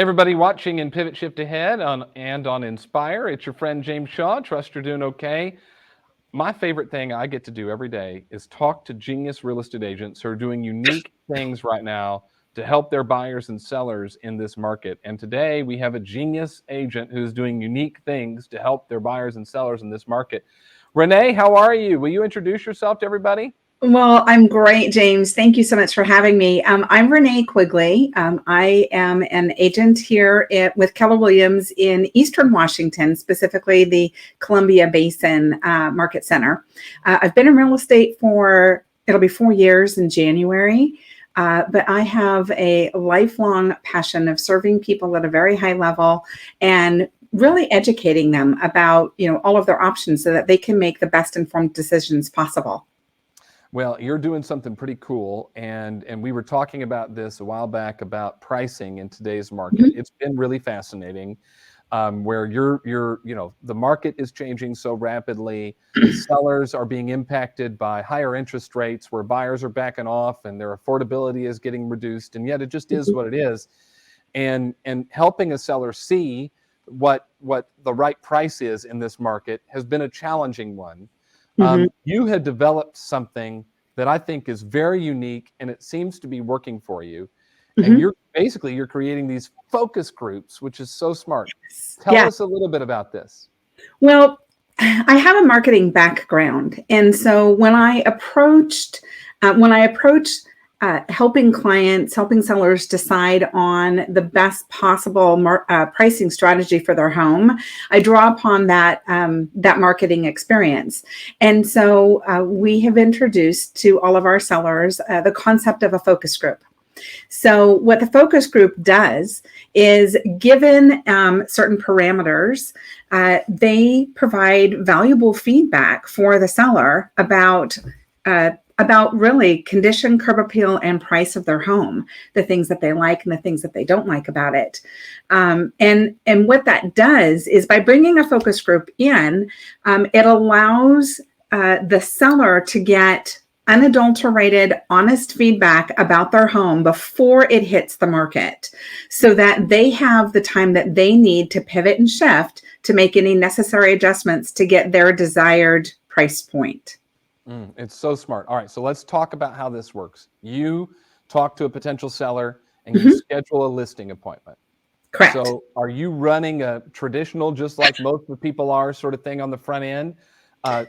Hey, everybody watching in Pivot Shift Ahead on Inspire. It's your friend James Shaw. Trust you're doing okay. My favorite thing I get to do every day is talk to genius real estate agents who are doing unique things right now to help their buyers and sellers in this market. And today we have a genius agent who's doing unique things to help their buyers and sellers in this market. Renae, how are you? Will you introduce yourself to everybody? Well, I'm great, James. Thank you so much for having me. I'm Renae Quigley. I am an agent here with Keller Williams in Eastern Washington, specifically the Columbia Basin Market Center. I've been in real estate it'll be 4 years in January, but I have a lifelong passion of serving people at a very high level and really educating them about, all of their options so that they can make the best informed decisions possible. Well, you're doing something pretty cool, and we were talking about this a while back about pricing in today's market. Mhm. It's been really fascinating, where the market is changing so rapidly. Sellers are being impacted by higher interest rates, where buyers are backing off and their affordability is getting reduced, and yet it just is what it is. And helping a seller see what the right price is in this market has been a challenging one. Mhm. You had developed something that I think is very unique, and it seems to be working for you. And Mhm. you're creating these focus groups, which is so smart. Tell Yeah. us a little bit about this. Well, I have a marketing background, and so when I approached helping sellers decide on the best possible pricing strategy for their home, I draw upon that marketing experience, and so we have introduced to all of our sellers the concept of a focus group. So what the focus group does is, given certain parameters, they provide valuable feedback for the seller about really condition, curb appeal, and price of their home, the things that they like and the things that they don't like about it. And what that does is, by bringing a focus group in, it allows the seller to get unadulterated, honest feedback about their home before it hits the market, so that they have the time that they need to pivot and shift to make any necessary adjustments to get their desired price point. It's so smart. All right, so let's talk about how this works. You talk to a potential seller and you Mhm. schedule a listing appointment. Correct. So are you running a traditional, just like most of the people are, sort of thing on the front end?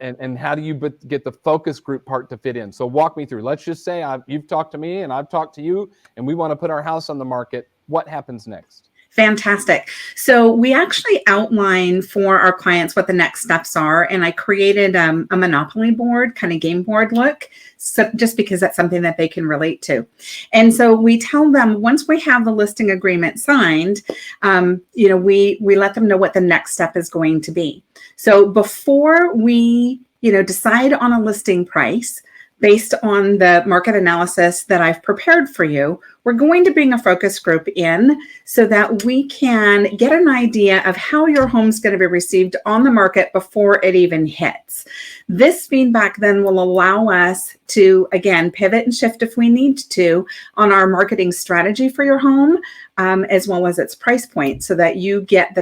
And how do you get the focus group part to fit in? So walk me through. Let's just say you've talked to me and I've talked to you, and we want to put our house on the market. What happens next? Fantastic. So we actually outline for our clients what the next steps are, and I created a Monopoly board, kind of game board look, so just because that's something that they can relate to. And so we tell them, once we have the listing agreement signed, we let them know what the next step is going to be. So before we decide on a listing price, based on the market analysis that I've prepared for you, we're going to bring a focus group in so that we can get an idea of how your home's going to be received on the market before it even hits. This feedback then will allow us to, again, pivot and shift if we need to on our marketing strategy for your home, as well as its price point, so that you get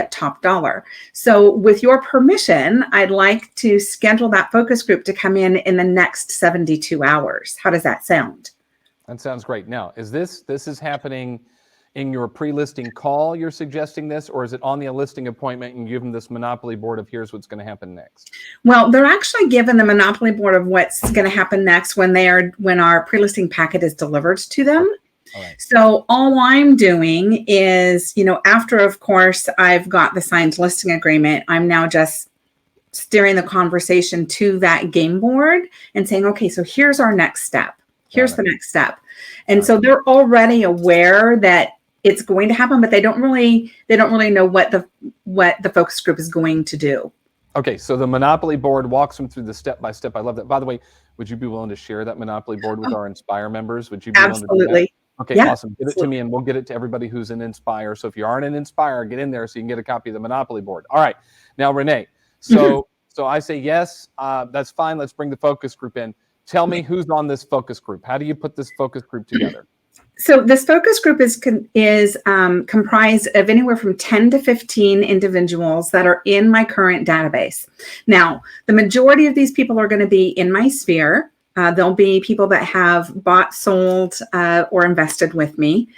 top dollar. So with your permission, I'd like to schedule that focus group to come in the next 72 hours. How does that sound? That sounds great. Now, is this is happening in your pre-listing call, you're suggesting this, or is it on the listing appointment and you give them this Monopoly board of here's what's going to happen next? Well, they're actually given the Monopoly board of what's going to happen next when our pre-listing packet is delivered to them. All right. So all I'm doing is, after, of course, I've got the signed listing agreement, I'm now just steering the conversation to that game board and saying, okay, so here's our next step. Here's the next step. And so they're already aware that it's going to happen, but they don't really know what the focus group is going to do. Okay, so the Monopoly board walks them through the step-by-step. I love that. By the way, would you be willing to share that Monopoly board with our Inspire members? Would you be willing to do that? Absolutely. Okay, Yeah, awesome. Give it to me and we'll get it to everybody who's in Inspire. So if you aren't in Inspire, get in there so you can get a copy of the Monopoly board. All right. Now, Renae, so I say, yes, that's fine. Let's bring the focus group in. Tell me who's on this focus group. How do you put this focus group together? So this focus group is comprised of anywhere from 10 to 15 individuals that are in my current database. Now, the majority of these people are going to be in my sphere. There'll be people that have bought, sold, or invested with me.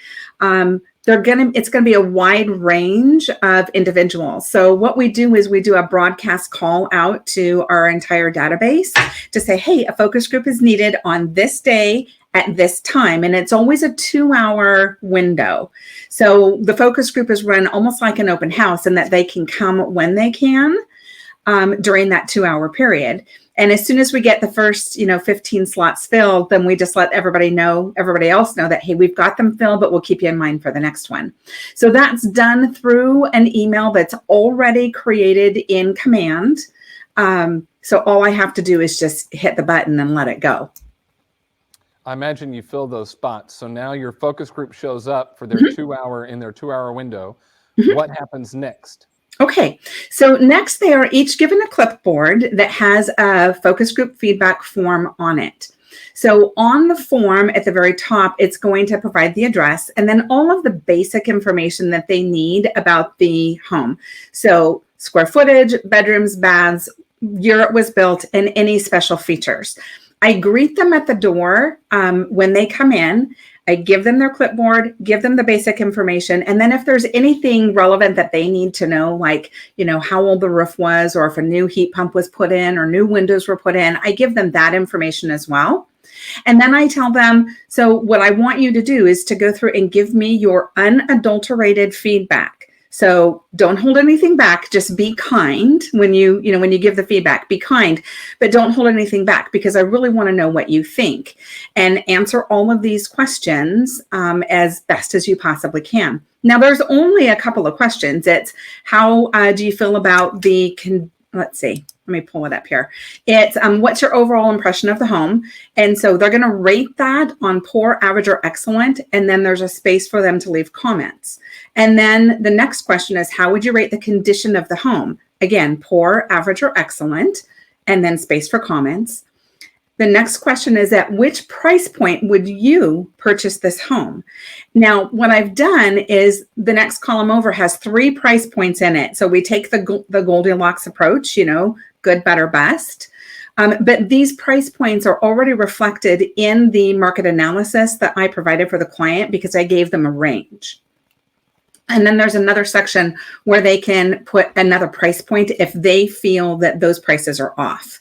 It's going to be a wide range of individuals. So what we do is we do a broadcast call out to our entire database to say, hey, a focus group is needed on this day at this time. And it's always a 2-hour window. So the focus group is run almost like an open house, in that they can come when they can during that 2-hour period. And as soon as we get the first, 15 slots filled, then we just let everybody else know that, hey, we've got them filled, but we'll keep you in mind for the next one. So that's done through an email that's already created in Command. So all I have to do is just hit the button and let it go. I imagine you fill those spots. So now your focus group shows up for their 2-hour window. What happens next? Okay, so next they are each given a clipboard that has a focus group feedback form on it. So on the form at the very top, it's going to provide the address and then all of the basic information that they need about the home. So square footage, bedrooms, baths, year it was built, and any special features. I greet them at the door when they come in. I give them their clipboard, give them the basic information. And then if there's anything relevant that they need to know, like, how old the roof was, or if a new heat pump was put in or new windows were put in, I give them that information as well. And then I tell them, so what I want you to do is to go through and give me your unadulterated feedback. So don't hold anything back. Just be kind when you give the feedback. Be kind, but don't hold anything back, because I really want to know what you think, and answer all of these questions as best as you possibly can. Now, there's only a couple of questions. It's how do you feel about let's see, let me pull it up here. It's what's your overall impression of the home? And so they're going to rate that on poor, average, or excellent. And then there's a space for them to leave comments. And then the next question is, how would you rate the condition of the home? Again, poor, average, or excellent, and then space for comments. The next question is, at which price point would you purchase this home? Now, what I've done is the next column over has 3 price points in it. So we take the Goldilocks approach, good, better, best. But these price points are already reflected in the market analysis that I provided for the client, because I gave them a range. And then there's another section where they can put another price point if they feel that those prices are off.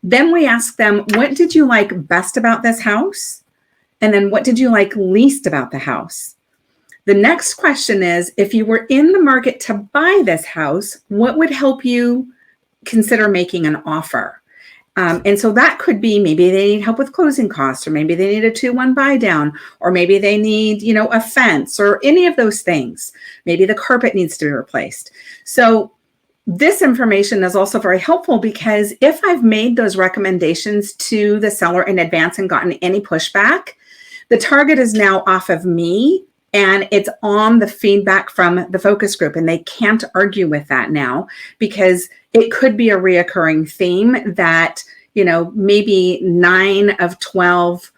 Then we ask them, what did you like best about this house? And then what did you like least about the house? The next question is, if you were in the market to buy this house, what would help you consider making an offer? And so that could be, maybe they need help with closing costs, or maybe they need a 2-1 buy down, or maybe they need, a fence, or any of those things. Maybe the carpet needs to be replaced. So this information is also very helpful, because if I've made those recommendations to the seller in advance and gotten any pushback, the target is now off of me and it's on the feedback from the focus group, and they can't argue with that now, because it could be a reoccurring theme that, maybe 9 of 12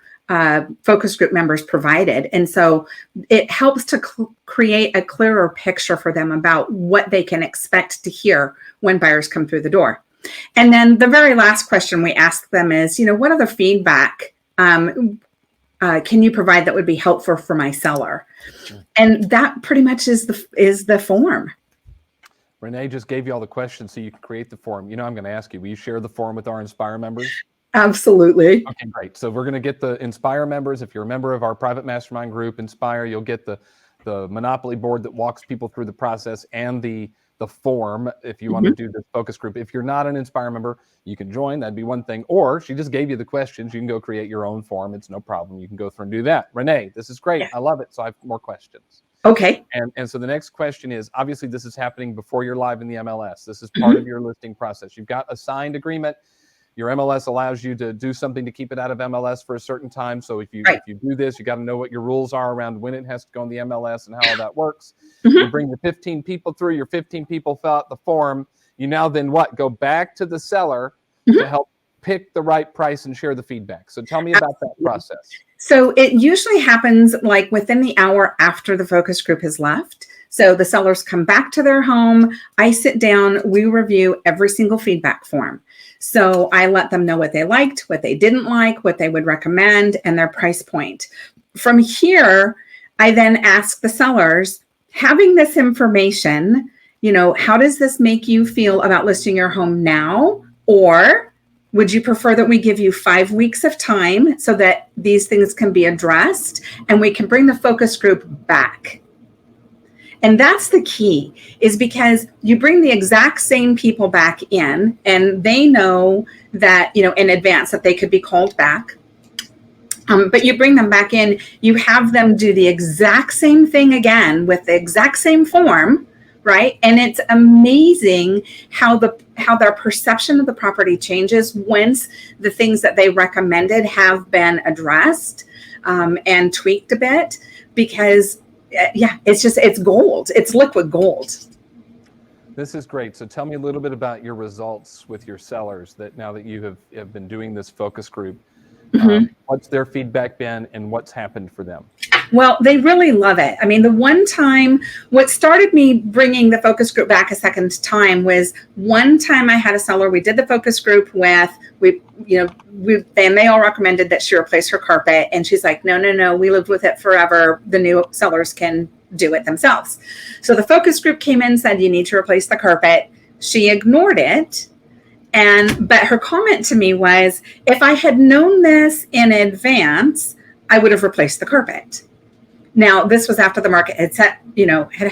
focus group members provided. And so it helps to create a clearer picture for them about what they can expect to hear when buyers come through the door. And then the very last question we ask them is, what other feedback can you provide that would be helpful for my seller? And that pretty much is the form. Renae just gave you all the questions so you can create the form. I'm going to ask you, will you share the form with our Inspire members? Absolutely. Okay, great. So we're going to get the Inspire members. If you're a member of our private mastermind group, Inspire, you'll get the Monopoly board that walks people through the process, and the form if you want to do this focus group. If you're not an Inspire member, you can join. That'd be one thing. Or she just gave you the questions. You can go create your own form. It's no problem. You can go through and do that. Renae, this is great. Yeah. I love it. So I have more questions. Okay. And so the next question is, obviously this is happening before you're live in the MLS. This is part of your listing process. You've got a signed agreement. Your MLS allows you to do something to keep it out of MLS for a certain time. So if you do this, you got to know what your rules are around when it has to go in the MLS and how all that works. You bring your 15 people through, your 15 people fill out the form. You now then go back to the seller to help pick the right price and share the feedback. So tell me about that process. So it usually happens like within the hour after the focus group has left. So the sellers come back to their home. I sit down, we review every single feedback form. So I let them know what they liked, what they didn't like, what they would recommend, and their price point. From here, I then ask the sellers, having this information, how does this make you feel about listing your home now? Or would you prefer that we give you 5 weeks of time so that these things can be addressed and we can bring the focus group back? And that's the key, is because you bring the exact same people back in and they know that, in advance that they could be called back. But you bring them back in, you have them do the exact same thing again with the exact same form, right? And it's amazing how their perception of the property changes once the things that they recommended have been addressed and tweaked a bit, because it's gold. It's liquid gold. This is great. So tell me a little bit about your results with your sellers that now that you have been doing this focus group. What's their feedback been and what's happened for them? Well, they really love it. I mean, the one time, what started me bringing the focus group back a second time was one time I had a seller we did the focus group with, and they all recommended that she replace her carpet. And she's like, no, we lived with it forever. The new sellers can do it themselves. So the focus group came in and said, you need to replace the carpet. She ignored it. But her comment to me was, if I had known this in advance, I would have replaced the carpet. Now, this was after the market had set,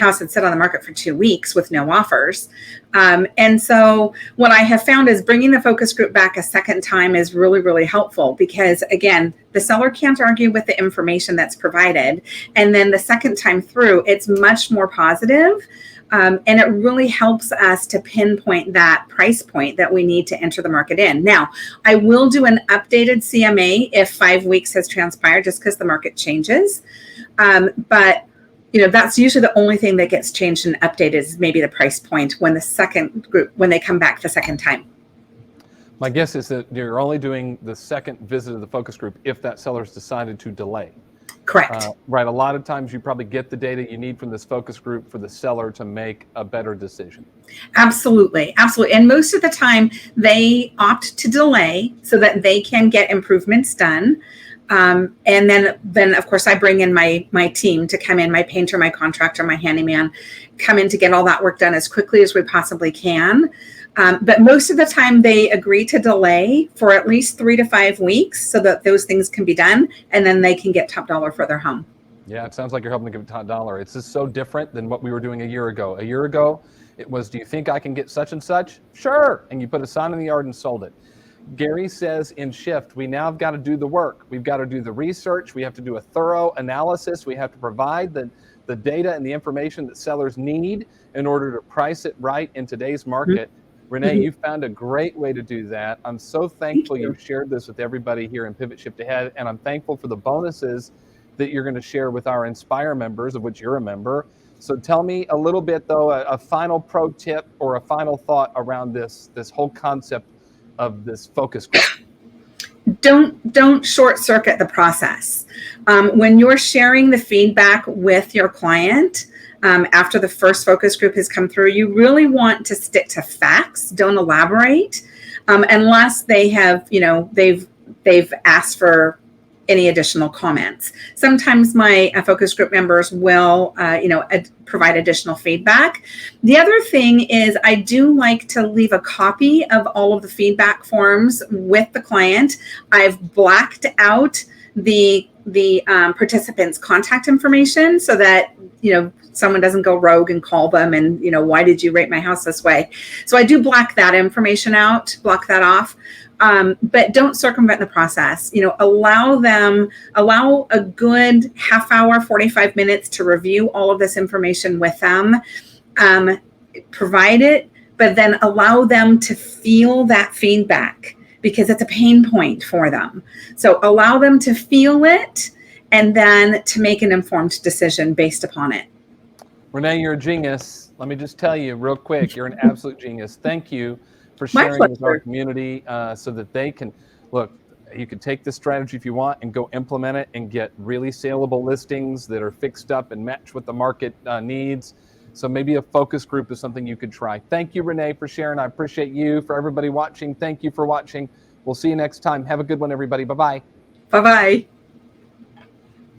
house had sit on the market for 2 weeks with no offers. And so what I have found is bringing the focus group back a second time is really, really helpful, because again, the seller can't argue with the information that's provided. And then the second time through, it's much more positive. And it really helps us to pinpoint that price point that we need to enter the market in. Now, I will do an updated CMA if 5 weeks has transpired, just because the market changes. But that's usually the only thing that gets changed and updated is maybe the price point when they come back the second time. My guess is that you're only doing the second visit of the focus group if that seller's decided to delay. Correct. Right. A lot of times you probably get the data you need from this focus group for the seller to make a better decision. Absolutely. Absolutely. And most of the time they opt to delay so that they can get improvements done. And then of course I bring in my team to come in, my painter, my contractor, my handyman, come in to get all that work done as quickly as we possibly can. But most of the time they agree to delay for at least 3 to 5 weeks so that those things can be done, and then they can get top dollar for their home. Yeah, it sounds like you're helping to give top dollar. It's just so different than what we were doing a year ago. A year ago, it was, do you think I can get such and such? Sure. And you put a sign in the yard and sold it. Gary says in Shift, we now have got to do the work. We've got to do the research. We have to do a thorough analysis. We have to provide the data and the information that sellers need in order to price it right in today's market. Mm-hmm. Renae, you found a great way to do that. I'm so thankful you shared this with everybody here in Pivot Shift Ahead, and I'm thankful for the bonuses that you're going to share with our Inspire members, of which you're a member. So tell me a little bit, though, a final pro tip or a final thought around this whole concept of this focus group. Don't short circuit the process. When you're sharing the feedback with your client, after the first focus group has come through, you really want to stick to facts. Don't elaborate unless they have, they've asked for any additional comments. Sometimes my focus group members will, provide additional feedback. The other thing is I do like to leave a copy of all of the feedback forms with the client. I've blacked out the participants' contact information so that, someone doesn't go rogue and call them and, why did you rate my house this way? So I do block that information out, block that off. But don't circumvent the process. Allow a good half hour, 45 minutes to review all of this information with them, provide it, but then allow them to feel that feedback because it's a pain point for them. So allow them to feel it and then to make an informed decision based upon it. Renae, you're a genius. Let me just tell you real quick, you're an absolute genius. Thank you for sharing with our community so that they can look. you could take this strategy if you want and go implement it and get really saleable listings that are fixed up and match what the market needs. So maybe a focus group is something you could try. Thank you, Renae, for sharing. I appreciate you. For everybody watching, thank you for watching. We'll see you next time. Have a good one, everybody. Bye-bye. Bye-bye.